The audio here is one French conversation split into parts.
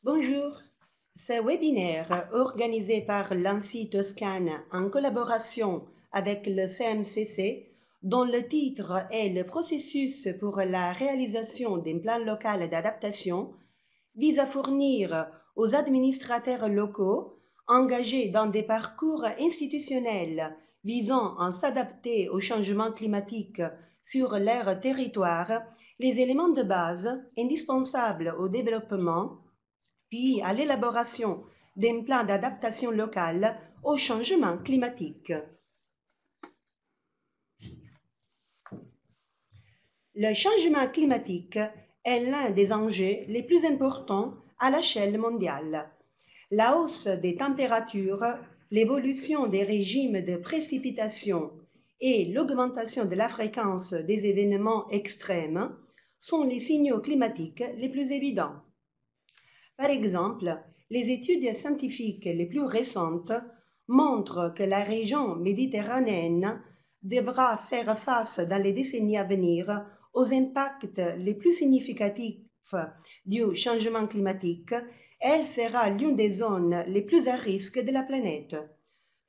Bonjour. Ce webinaire, organisé par l'ANSSI Toscane en collaboration avec le CMCC, dont le titre est le processus pour la réalisation d'un plan local d'adaptation, vise à fournir aux administrateurs locaux engagés dans des parcours institutionnels visant à s'adapter au changement climatique sur leur territoire les éléments de base indispensables au développement puis à l'élaboration d'un plan d'adaptation locale au changement climatique. Le changement climatique est l'un des enjeux les plus importants à l'échelle mondiale. La hausse des températures, l'évolution des régimes de précipitation et l'augmentation de la fréquence des événements extrêmes sont les signaux climatiques les plus évidents. Par exemple, les études scientifiques les plus récentes montrent que la région méditerranéenne devra faire face dans les décennies à venir aux impacts les plus significatifs du changement climatique et elle sera l'une des zones les plus à risque de la planète.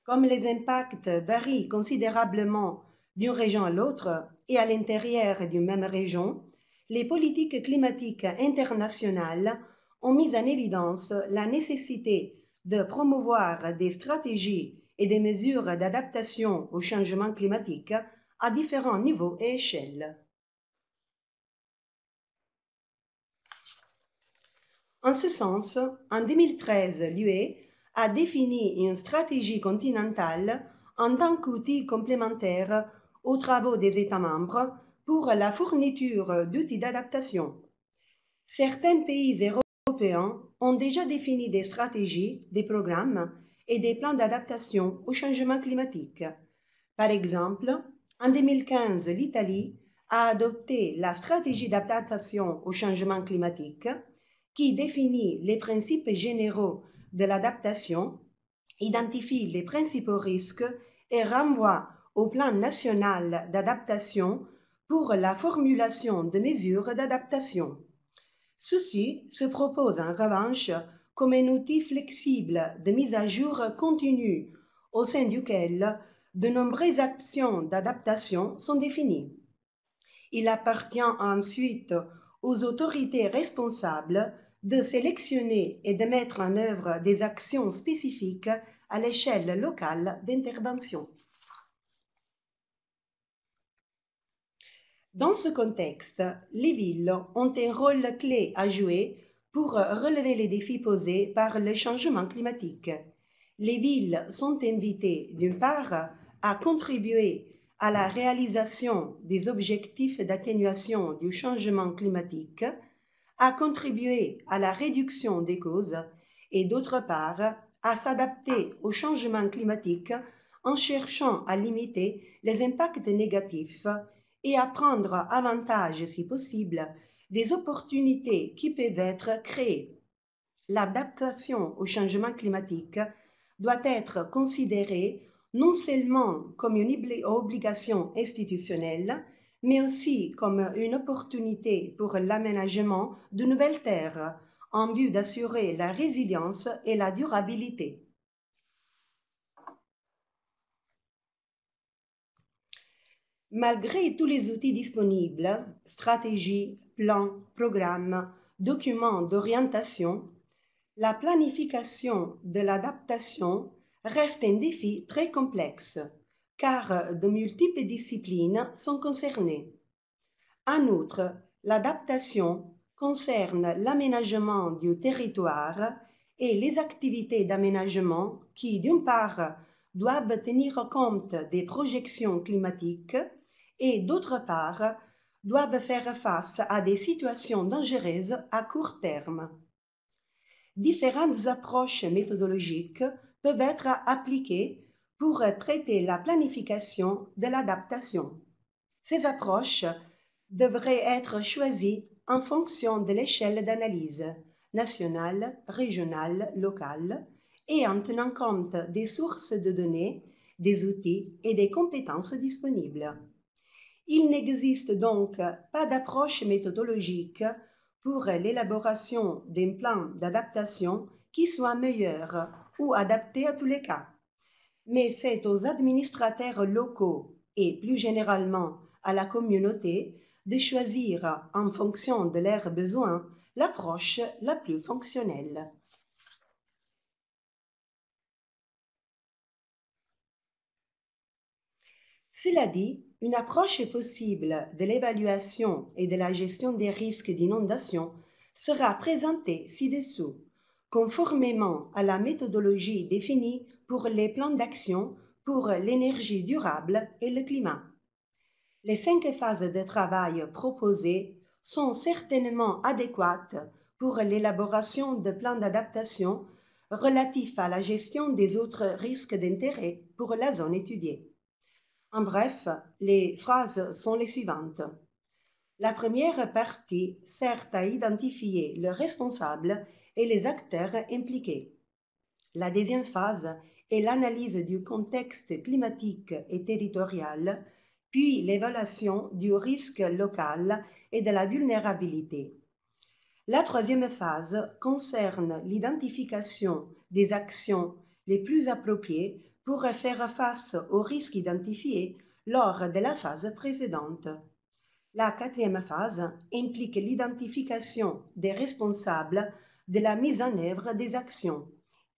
Comme les impacts varient considérablement d'une région à l'autre et à l'intérieur d'une même région, les politiques climatiques internationales ont mis en évidence la nécessité de promouvoir des stratégies et des mesures d'adaptation au changement climatique à différents niveaux et échelles. En ce sens, en 2013, l'UE a défini une stratégie continentale en tant qu'outil complémentaire aux travaux des États membres pour la fourniture d'outils d'adaptation. Certains pays européens ont déjà défini des stratégies, des programmes et des plans d'adaptation au changement climatique. Par exemple, en 2015, l'Italie a adopté la stratégie d'adaptation au changement climatique qui définit les principes généraux de l'adaptation, identifie les principaux risques et renvoie au plan national d'adaptation pour la formulation de mesures d'adaptation. Ceci se propose en revanche comme un outil flexible de mise à jour continue au sein duquel de nombreuses actions d'adaptation sont définies. Il appartient ensuite aux autorités responsables de sélectionner et de mettre en œuvre des actions spécifiques à l'échelle locale d'intervention. Dans ce contexte, les villes ont un rôle clé à jouer pour relever les défis posés par le changement climatique. Les villes sont invitées, d'une part, à contribuer à la réalisation des objectifs d'atténuation du changement climatique, à contribuer à la réduction des causes et d'autre part, à s'adapter au changement climatique en cherchant à limiter les impacts négatifs et à prendre avantage, si possible, des opportunités qui peuvent être créées. L'adaptation au changement climatique doit être considérée non seulement comme une obligation institutionnelle, mais aussi comme une opportunité pour l'aménagement de nouvelles terres en vue d'assurer la résilience et la durabilité. Malgré tous les outils disponibles, stratégies, plans, programmes, documents d'orientation, la planification de l'adaptation reste un défi très complexe, car de multiples disciplines sont concernées. En outre, l'adaptation concerne l'aménagement du territoire et les activités d'aménagement qui, d'une part, doivent tenir compte des projections climatiques et, d'autre part, doivent faire face à des situations dangereuses à court terme. Différentes approches méthodologiques peuvent être appliquées pour traiter la planification de l'adaptation. Ces approches devraient être choisies en fonction de l'échelle d'analyse nationale, régionale, locale et en tenant compte des sources de données, des outils et des compétences disponibles. Il n'existe donc pas d'approche méthodologique pour l'élaboration d'un plan d'adaptation qui soit meilleur ou adapté à tous les cas. Mais c'est aux administrateurs locaux et plus généralement à la communauté de choisir en fonction de leurs besoins l'approche la plus fonctionnelle. Cela dit, une approche possible de l'évaluation et de la gestion des risques d'inondation sera présentée ci-dessous, conformément à la méthodologie définie pour les plans d'action pour l'énergie durable et le climat. Les 5 phases de travail proposées sont certainement adéquates pour l'élaboration de plans d'adaptation relatifs à la gestion des autres risques d'intérêt pour la zone étudiée. En bref, les phrases sont les suivantes. La première partie sert à identifier le responsable et les acteurs impliqués. La deuxième phase est l'analyse du contexte climatique et territorial, puis l'évaluation du risque local et de la vulnérabilité. La troisième phase concerne l'identification des actions les plus appropriées pour faire face aux risques identifiés lors de la phase précédente. La quatrième phase implique l'identification des responsables de la mise en œuvre des actions,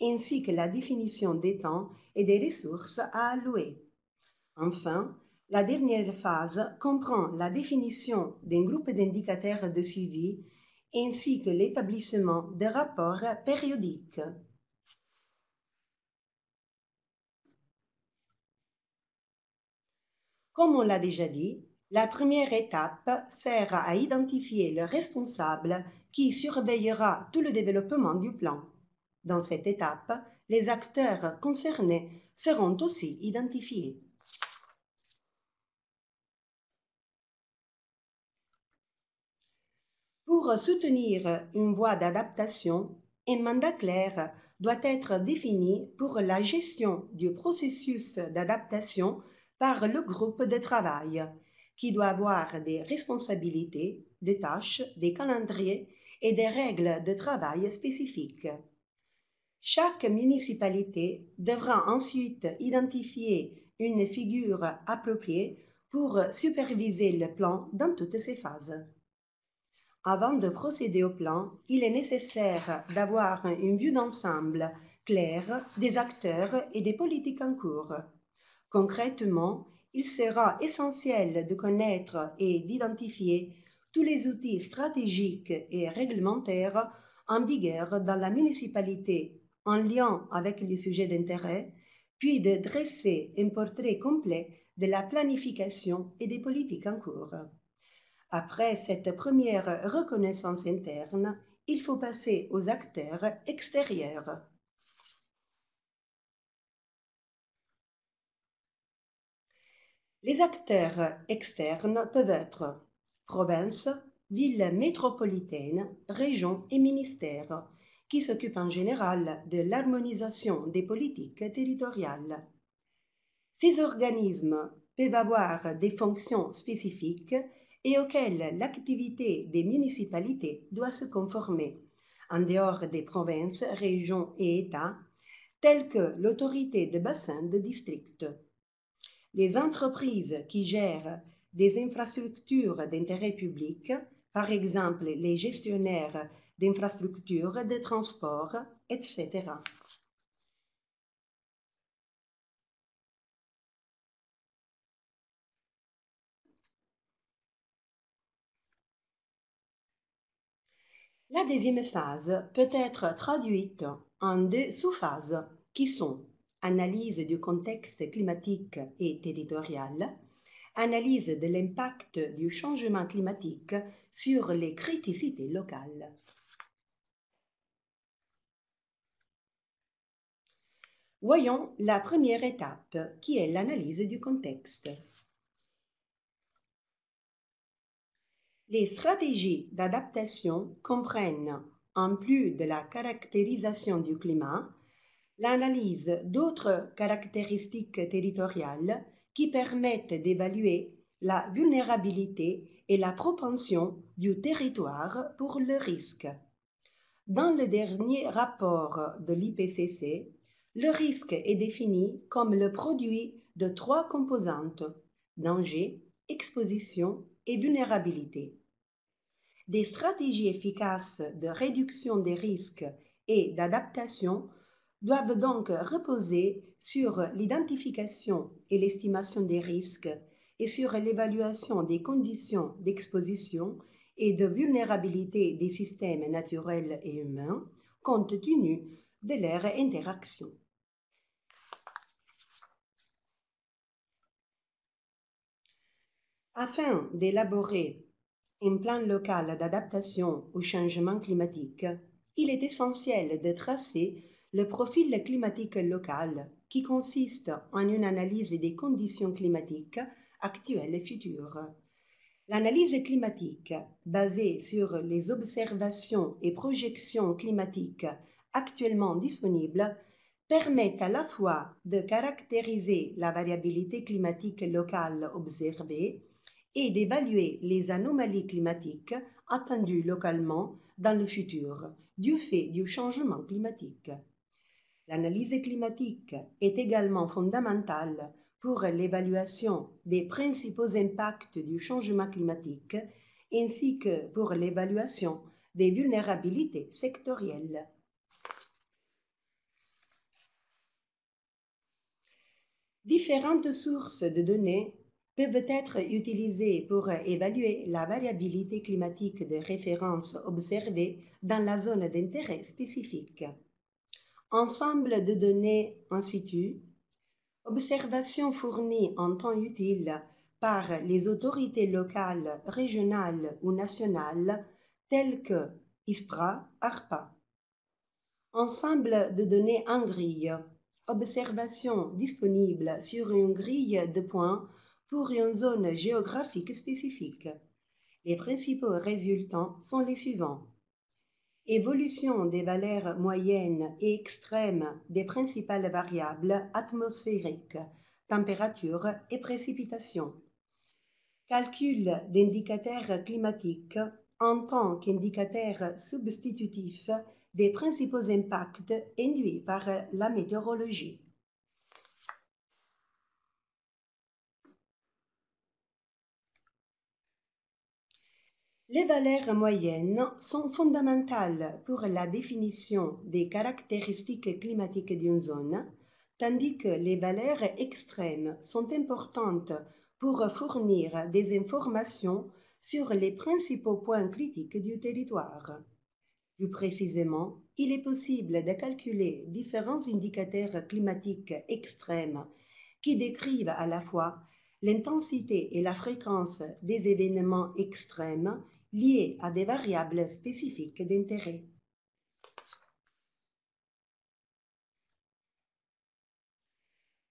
ainsi que la définition des temps et des ressources à allouer. Enfin, la dernière phase comprend la définition d'un groupe d'indicateurs de suivi ainsi que l'établissement de rapports périodiques. Comme on l'a déjà dit, la première étape sert à identifier le responsable qui surveillera tout le développement du plan. Dans cette étape, les acteurs concernés seront aussi identifiés. Pour soutenir une voie d'adaptation, un mandat clair doit être défini pour la gestion du processus d'adaptation par le groupe de travail, qui doit avoir des responsabilités, des tâches, des calendriers et des règles de travail spécifiques. Chaque municipalité devra ensuite identifier une figure appropriée pour superviser le plan dans toutes ses phases. Avant de procéder au plan, il est nécessaire d'avoir une vue d'ensemble claire des acteurs et des politiques en cours. Concrètement, il sera essentiel de connaître et d'identifier tous les outils stratégiques et réglementaires en vigueur dans la municipalité en lien avec le sujet d'intérêt, puis de dresser un portrait complet de la planification et des politiques en cours. Après cette première reconnaissance interne, il faut passer aux acteurs extérieurs. Les acteurs externes peuvent être provinces, villes métropolitaines, régions et ministères, qui s'occupent en général de l'harmonisation des politiques territoriales. Ces organismes peuvent avoir des fonctions spécifiques et auxquelles l'activité des municipalités doit se conformer, en dehors des provinces, régions et États, telles que l'autorité de bassin de district. Les entreprises qui gèrent des infrastructures d'intérêt public, par exemple les gestionnaires d'infrastructures de transport, etc. La deuxième phase peut être traduite en 2 sous-phases qui sont analyse du contexte climatique et territorial, analyse de l'impact du changement climatique sur les criticités locales. Voyons la première étape, qui est l'analyse du contexte. Les stratégies d'adaptation comprennent, en plus de la caractérisation du climat, l'analyse d'autres caractéristiques territoriales qui permettent d'évaluer la vulnérabilité et la propension du territoire pour le risque. Dans le dernier rapport de l'IPCC, le risque est défini comme le produit de trois composantes: danger, exposition et vulnérabilité. Des stratégies efficaces de réduction des risques et d'adaptation doivent donc reposer sur l'identification et l'estimation des risques et sur l'évaluation des conditions d'exposition et de vulnérabilité des systèmes naturels et humains compte tenu de leur interaction. Afin d'élaborer un plan local d'adaptation au changement climatique, il est essentiel de tracer le profil climatique local qui consiste en une analyse des conditions climatiques actuelles et futures. L'analyse climatique, basée sur les observations et projections climatiques actuellement disponibles, permet à la fois de caractériser la variabilité climatique locale observée et d'évaluer les anomalies climatiques attendues localement dans le futur du fait du changement climatique. L'analyse climatique est également fondamentale pour l'évaluation des principaux impacts du changement climatique ainsi que pour l'évaluation des vulnérabilités sectorielles. Différentes sources de données peuvent être utilisées pour évaluer la variabilité climatique de référence observée dans la zone d'intérêt spécifique. Ensemble de données in situ, observations fournies en temps utile par les autorités locales, régionales ou nationales telles que ISPRA, ARPA. Ensemble de données en grille, observations disponibles sur une grille de points pour une zone géographique spécifique. Les principaux résultats sont les suivants. Évolution des valeurs moyennes et extrêmes des principales variables atmosphériques, température et précipitation. Calcul d'indicateurs climatiques en tant qu'indicateurs substitutifs des principaux impacts induits par la météorologie. Les valeurs moyennes sont fondamentales pour la définition des caractéristiques climatiques d'une zone, tandis que les valeurs extrêmes sont importantes pour fournir des informations sur les principaux points critiques du territoire. Plus précisément, il est possible de calculer différents indicateurs climatiques extrêmes qui décrivent à la fois l'intensité et la fréquence des événements extrêmes liés à des variables spécifiques d'intérêt.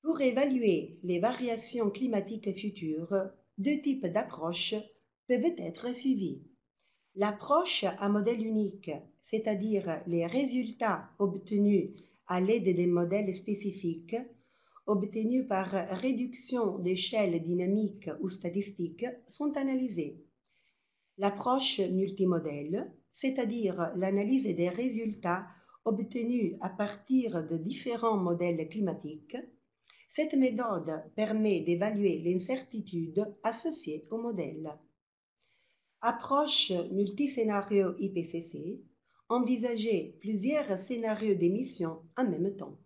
Pour évaluer les variations climatiques futures, deux types d'approches peuvent être suivies. L'approche à modèle unique, c'est-à-dire les résultats obtenus à l'aide des modèles spécifiques, obtenus par réduction d'échelle dynamique ou statistique, sont analysés. L'approche multimodèle, c'est-à-dire l'analyse des résultats obtenus à partir de différents modèles climatiques, cette méthode permet d'évaluer l'incertitude associée au modèle. Approche multiscénario IPCC, envisager plusieurs scénarios d'émissions en même temps.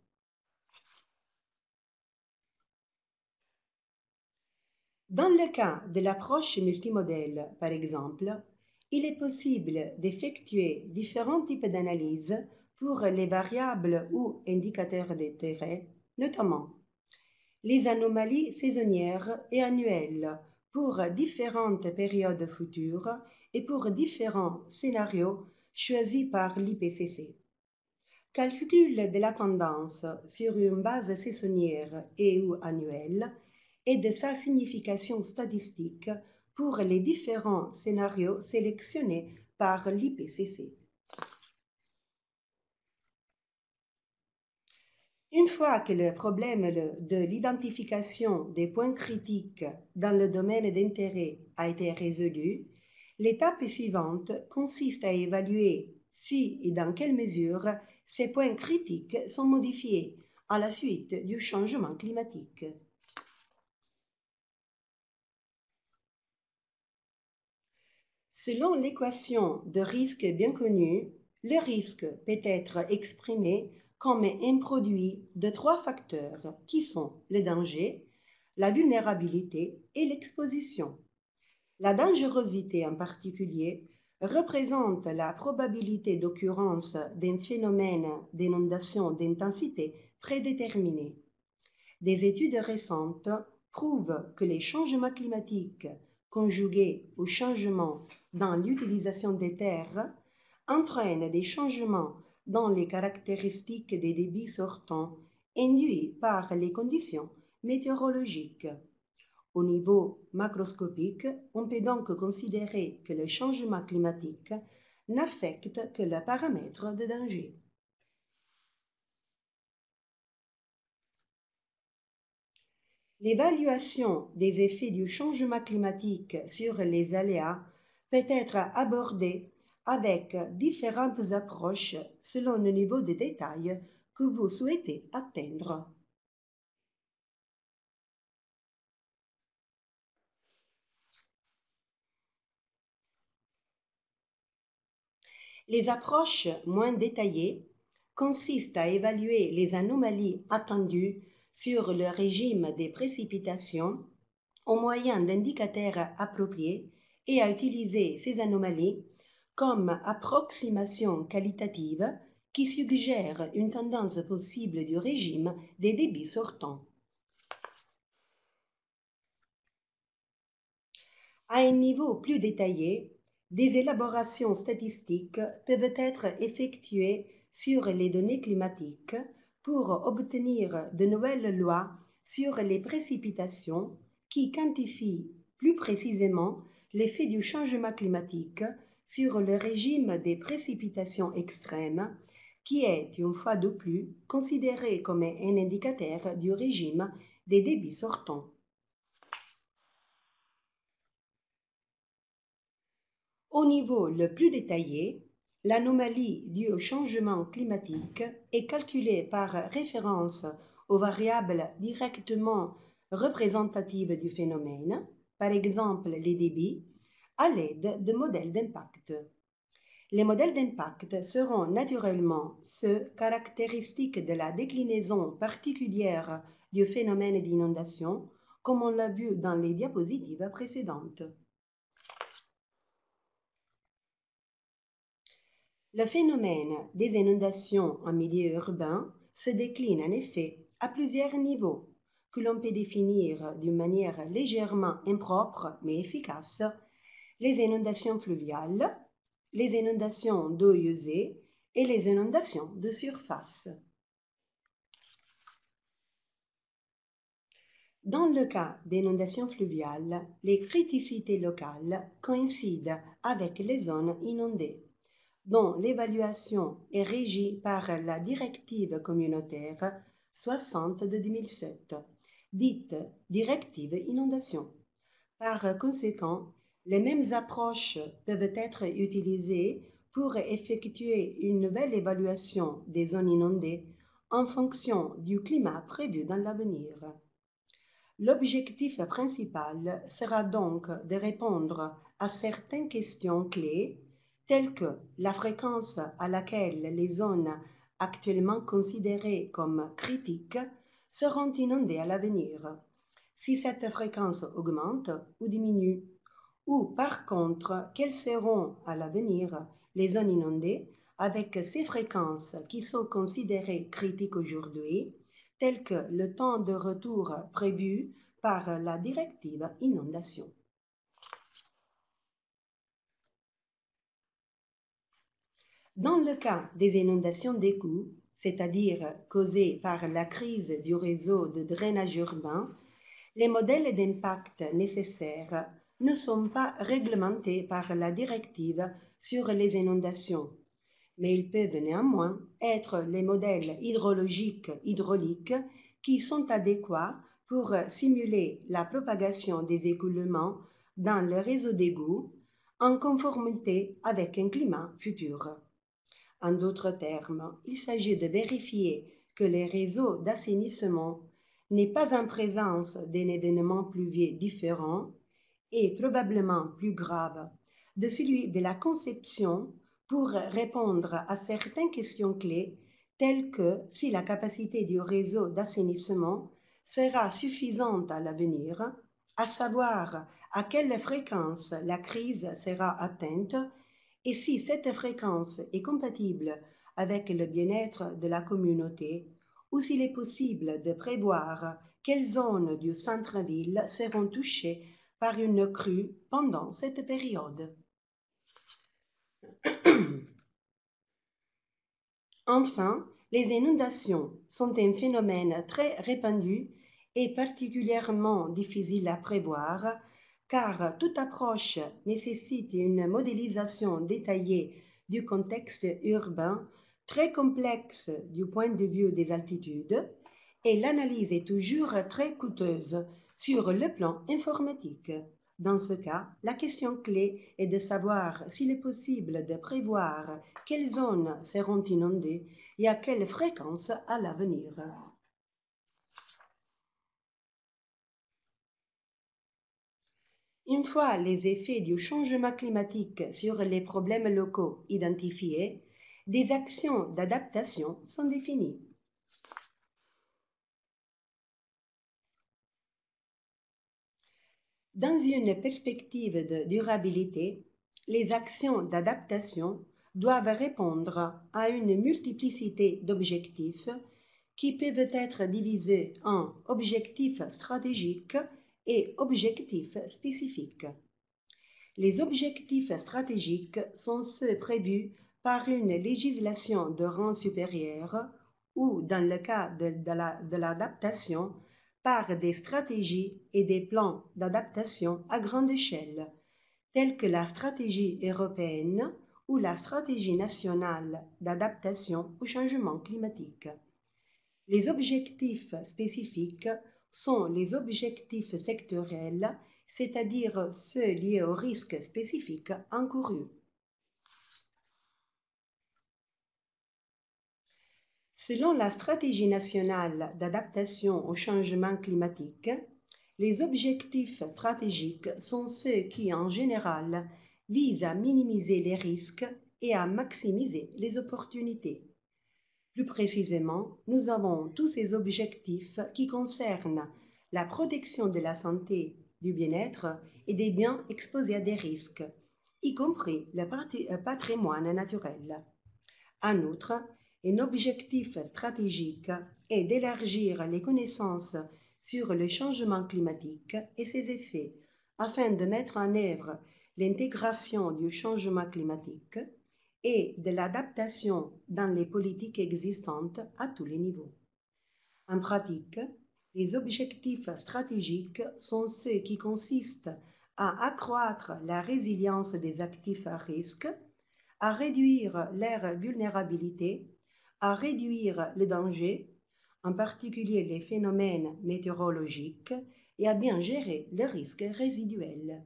Dans le cas de l'approche multimodèle, par exemple, il est possible d'effectuer différents types d'analyses pour les variables ou indicateurs d'intérêt, notamment les anomalies saisonnières et annuelles pour différentes périodes futures et pour différents scénarios choisis par l'IPCC. calcul de la tendance sur une base saisonnière et ou annuelle et de sa signification statistique pour les différents scénarios sélectionnés par l'IPCC. Une fois que le problème de l'identification des points critiques dans le domaine d'intérêt a été résolu, l'étape suivante consiste à évaluer si et dans quelle mesure ces points critiques sont modifiés à la suite du changement climatique. Selon l'équation de risque bien connue, le risque peut être exprimé comme un produit de trois facteurs qui sont le danger, la vulnérabilité et l'exposition. La dangerosité en particulier représente la probabilité d'occurrence d'un phénomène d'inondation d'intensité prédéterminée. Des études récentes prouvent que les changements climatiques conjugués aux changements dans l'utilisation des terres entraînent des changements dans les caractéristiques des débits sortants induits par les conditions météorologiques. Au niveau macroscopique, on peut donc considérer que le changement climatique n'affecte que le paramètre de danger. L'évaluation des effets du changement climatique sur les aléas peut être abordée avec différentes approches selon le niveau de détail que vous souhaitez atteindre. Les approches moins détaillées consistent à évaluer les anomalies attendues sur le régime des précipitations au moyen d'indicateurs appropriés et à utiliser ces anomalies comme approximation qualitative qui suggère une tendance possible du régime des débits sortants. À un niveau plus détaillé, des élaborations statistiques peuvent être effectuées sur les données climatiques pour obtenir de nouvelles lois sur les précipitations qui quantifient plus précisément l'effet du changement climatique sur le régime des précipitations extrêmes, qui est, une fois de plus, considéré comme un indicateur du régime des débits sortants. Au niveau le plus détaillé, l'anomalie due au changement climatique est calculée par référence aux variables directement représentatives du phénomène, par exemple les débits, à l'aide de modèles d'impact. Les modèles d'impact seront naturellement ceux caractéristiques de la déclinaison particulière du phénomène d'inondation, comme on l'a vu dans les diapositives précédentes. Le phénomène des inondations en milieu urbain se décline en effet à plusieurs niveaux, que l'on peut définir d'une manière légèrement impropre mais efficace: les inondations fluviales, les inondations d'eau usée et les inondations de surface. Dans le cas d'inondations fluviales, les criticités locales coïncident avec les zones inondées, dont l'évaluation est régie par la directive communautaire 60 de 2007, dite directive inondation. Par conséquent, les mêmes approches peuvent être utilisées pour effectuer une nouvelle évaluation des zones inondées en fonction du climat prévu dans l'avenir. L'objectif principal sera donc de répondre à certaines questions clés, telles que la fréquence à laquelle les zones actuellement considérées comme critiques seront inondées à l'avenir, si cette fréquence augmente ou diminue, ou par contre quelles seront à l'avenir les zones inondées avec ces fréquences qui sont considérées critiques aujourd'hui, telles que le temps de retour prévu par la directive inondation. Dans le cas des inondations d'égout, c'est-à-dire causées par la crise du réseau de drainage urbain, les modèles d'impact nécessaires ne sont pas réglementés par la directive sur les inondations, mais ils peuvent néanmoins être les modèles hydrologiques hydrauliques qui sont adéquats pour simuler la propagation des écoulements dans le réseau d'égouts en conformité avec un climat futur. En d'autres termes, il s'agit de vérifier que les réseaux d'assainissement n'est pas en présence d'un événement pluvieux différent et probablement plus grave de celui de la conception pour répondre à certaines questions clés telles que si la capacité du réseau d'assainissement sera suffisante à l'avenir, à savoir à quelle fréquence la crise sera atteinte et si cette fréquence est compatible avec le bien-être de la communauté ou s'il est possible de prévoir quelles zones du centre-ville seront touchées par une crue pendant cette période. Enfin, les inondations sont un phénomène très répandu et particulièrement difficile à prévoir car toute approche nécessite une modélisation détaillée du contexte urbain très complexe du point de vue des altitudes et l'analyse est toujours très coûteuse sur le plan informatique. Dans ce cas, la question clé est de savoir s'il est possible de prévoir quelles zones seront inondées et à quelle fréquence à l'avenir. Une fois les effets du changement climatique sur les problèmes locaux identifiés, des actions d'adaptation sont définies. Dans une perspective de durabilité, les actions d'adaptation doivent répondre à une multiplicité d'objectifs qui peuvent être divisés en objectifs stratégiques et objectifs spécifiques. Les objectifs stratégiques sont ceux prévus par une législation de rang supérieur ou, dans le cas de l'adaptation, par des stratégies et des plans d'adaptation à grande échelle, tels que la stratégie européenne ou la stratégie nationale d'adaptation au changement climatique. Les objectifs spécifiques sont les objectifs sectoriels, c'est-à-dire ceux liés aux risques spécifiques encourus. Selon la stratégie nationale d'adaptation au changement climatique, les objectifs stratégiques sont ceux qui, en général, visent à minimiser les risques et à maximiser les opportunités. Plus précisément, nous avons tous ces objectifs qui concernent la protection de la santé, du bien-être et des biens exposés à des risques, y compris le patrimoine naturel. En outre, un objectif stratégique est d'élargir les connaissances sur le changement climatique et ses effets afin de mettre en œuvre l'intégration du changement climatique et de l'adaptation dans les politiques existantes à tous les niveaux. En pratique, les objectifs stratégiques sont ceux qui consistent à accroître la résilience des actifs à risque, à réduire leur vulnérabilité, à réduire le danger, en particulier les phénomènes météorologiques, et à bien gérer le risque résiduel.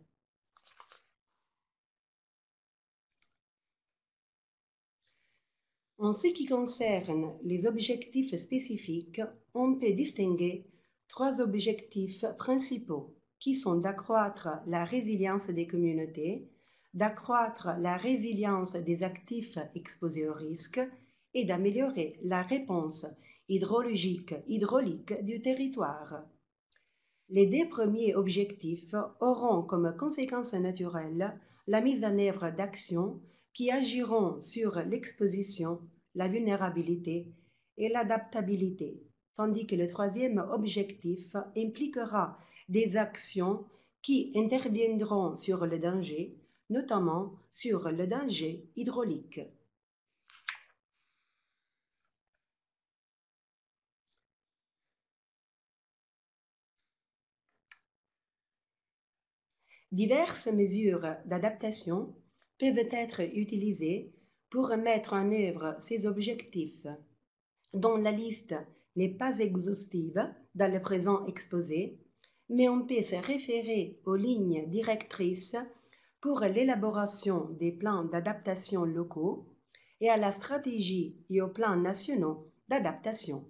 En ce qui concerne les objectifs spécifiques, on peut distinguer trois objectifs principaux qui sont d'accroître la résilience des communautés, d'accroître la résilience des actifs exposés au risque et d'améliorer la réponse hydrologique hydraulique du territoire. Les deux premiers objectifs auront comme conséquence naturelle la mise en œuvre d'actions qui agiront sur l'exposition, la vulnérabilité et l'adaptabilité, tandis que le troisième objectif impliquera des actions qui interviendront sur le danger, notamment sur le danger hydraulique. Diverses mesures d'adaptation peuvent être utilisées pour mettre en œuvre ces objectifs, dont la liste n'est pas exhaustive dans le présent exposé, mais on peut se référer aux lignes directrices pour l'élaboration des plans d'adaptation locaux et à la stratégie et aux plans nationaux d'adaptation.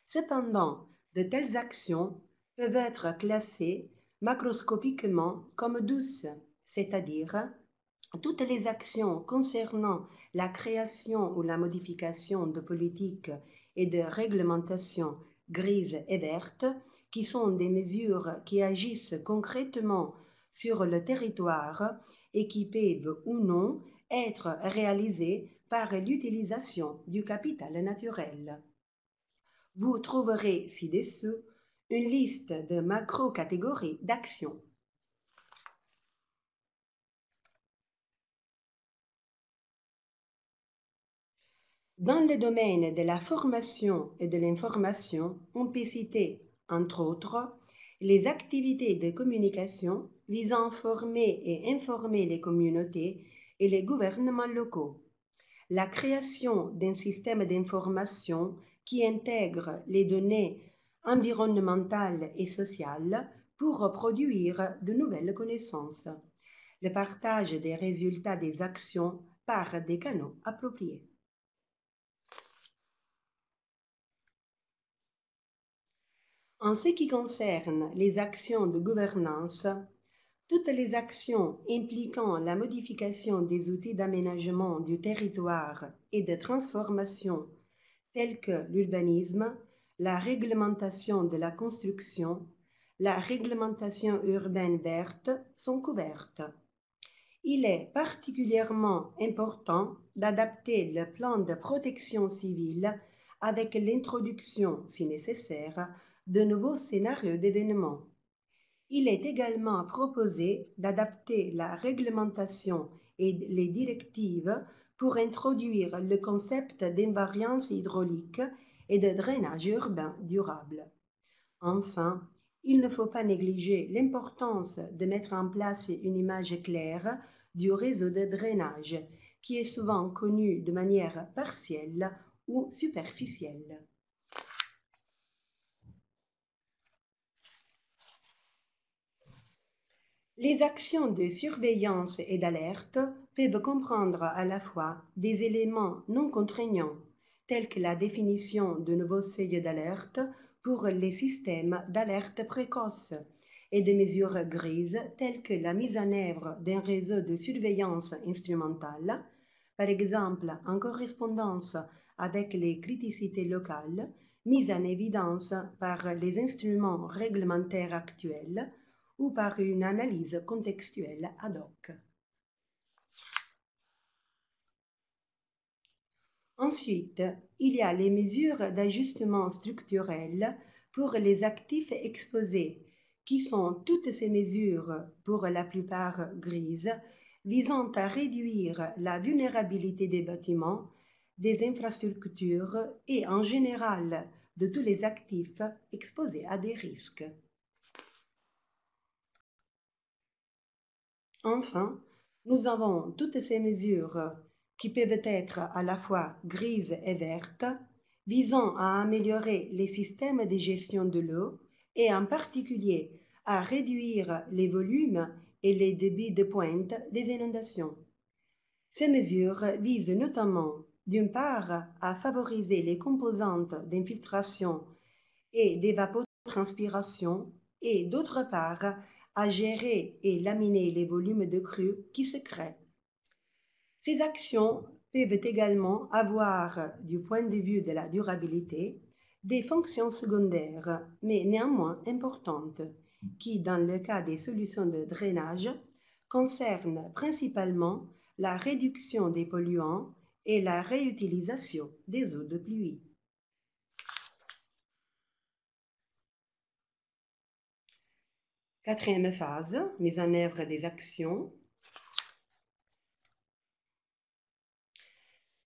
Cependant, de telles actions peuvent être classées macroscopiquement comme douces, c'est-à-dire toutes les actions concernant la création ou la modification de politiques et de réglementations grises et vertes, qui sont des mesures qui agissent concrètement sur le territoire et qui peuvent ou non être réalisées par l'utilisation du capital naturel. Vous trouverez ci-dessous une liste de macro-catégories d'actions. Dans le domaine de la formation et de l'information, on peut citer, entre autres, les activités de communication visant à former et informer les communautés et les gouvernements locaux, la création d'un système d'information qui intègre les données environnementales et sociales pour produire de nouvelles connaissances, le partage des résultats des actions par des canaux appropriés. En ce qui concerne les actions de gouvernance, toutes les actions impliquant la modification des outils d'aménagement du territoire et de transformation tels que l'urbanisme, la réglementation de la construction, la réglementation urbaine verte sont couvertes. Il est particulièrement important d'adapter le plan de protection civile avec l'introduction, si nécessaire, de nouveaux scénarios d'événements. Il est également proposé d'adapter la réglementation et les directives pour introduire le concept d'invariance hydraulique et de drainage urbain durable. Enfin, il ne faut pas négliger l'importance de mettre en place une image claire du réseau de drainage, qui est souvent connu de manière partielle ou superficielle. Les actions de surveillance et d'alerte peuvent comprendre à la fois des éléments non contraignants, tels que la définition de nouveaux seuils d'alerte pour les systèmes d'alerte précoce, et des mesures grises telles que la mise en œuvre d'un réseau de surveillance instrumentale, par exemple en correspondance avec les criticités locales, mises en évidence par les instruments réglementaires actuels, ou par une analyse contextuelle ad hoc. Ensuite, il y a les mesures d'ajustement structurel pour les actifs exposés, qui sont toutes ces mesures, pour la plupart grises, visant à réduire la vulnérabilité des bâtiments, des infrastructures et en général de tous les actifs exposés à des risques. Enfin, nous avons toutes ces mesures qui peuvent être à la fois grises et vertes, visant à améliorer les systèmes de gestion de l'eau et en particulier à réduire les volumes et les débits de pointe des inondations. Ces mesures visent notamment, d'une part, à favoriser les composantes d'infiltration et d'évapotranspiration et, d'autre part, à gérer et laminer les volumes de crues qui se créent. Ces actions peuvent également avoir, du point de vue de la durabilité, des fonctions secondaires, mais néanmoins importantes, qui, dans le cas des solutions de drainage, concernent principalement la réduction des polluants et la réutilisation des eaux de pluie. Quatrième phase, mise en œuvre des actions.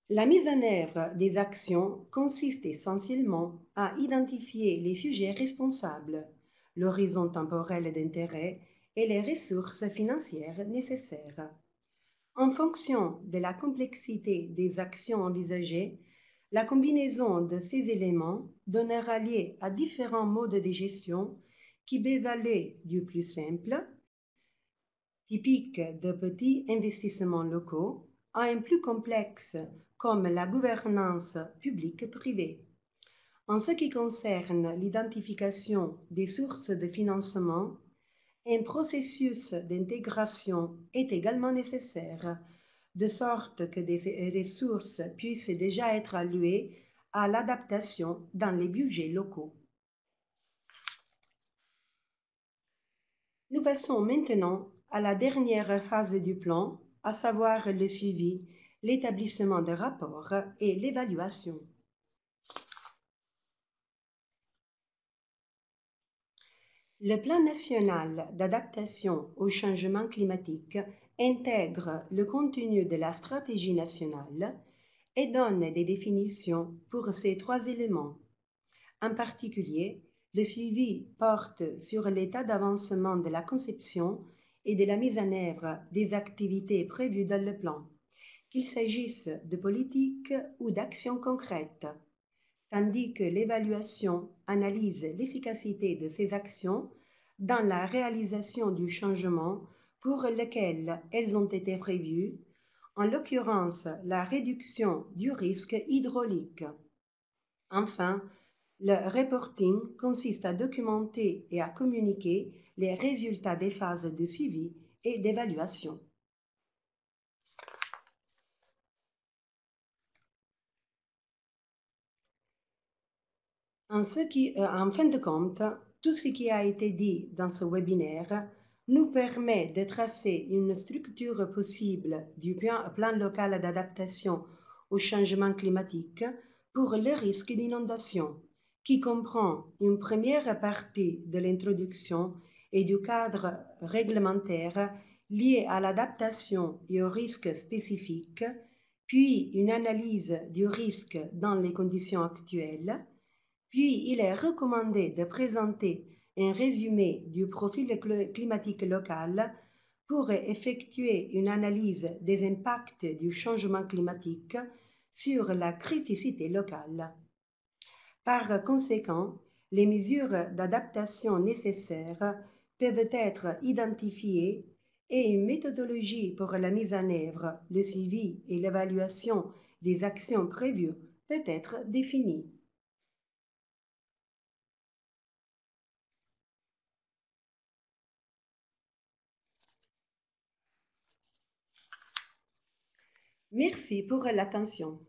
La mise en œuvre des actions consiste essentiellement à identifier les sujets responsables, l'horizon temporel d'intérêt et les ressources financières nécessaires. En fonction de la complexité des actions envisagées, la combinaison de ces éléments donnera lieu à différents modes de gestion qui peuvent aller du plus simple, typique de petits investissements locaux, à un plus complexe comme la gouvernance publique-privée. En ce qui concerne l'identification des sources de financement, un processus d'intégration est également nécessaire, de sorte que des ressources puissent déjà être allouées à l'adaptation dans les budgets locaux. Nous passons maintenant à la dernière phase du plan, à savoir le suivi, l'établissement de rapports et l'évaluation. Le plan national d'adaptation au changement climatique intègre le contenu de la stratégie nationale et donne des définitions pour ces trois éléments. En particulier, le suivi porte sur l'état d'avancement de la conception et de la mise en œuvre des activités prévues dans le plan, qu'il s'agisse de politiques ou d'actions concrètes, tandis que l'évaluation analyse l'efficacité de ces actions dans la réalisation du changement pour lequel elles ont été prévues, en l'occurrence la réduction du risque hydraulique. Enfin, le reporting consiste à documenter et à communiquer les résultats des phases de suivi et d'évaluation. En fin de compte, tout ce qui a été dit dans ce webinaire nous permet de tracer une structure possible du plan local d'adaptation au changement climatique pour le risque d'inondation, qui comprend une première partie de l'introduction et du cadre réglementaire lié à l'adaptation et aux risques spécifiques, puis une analyse du risque dans les conditions actuelles, puis il est recommandé de présenter un résumé du profil climatique local pour effectuer une analyse des impacts du changement climatique sur la criticité locale. Par conséquent, les mesures d'adaptation nécessaires peuvent être identifiées et une méthodologie pour la mise en œuvre, le suivi et l'évaluation des actions prévues peut être définie. Merci pour l'attention.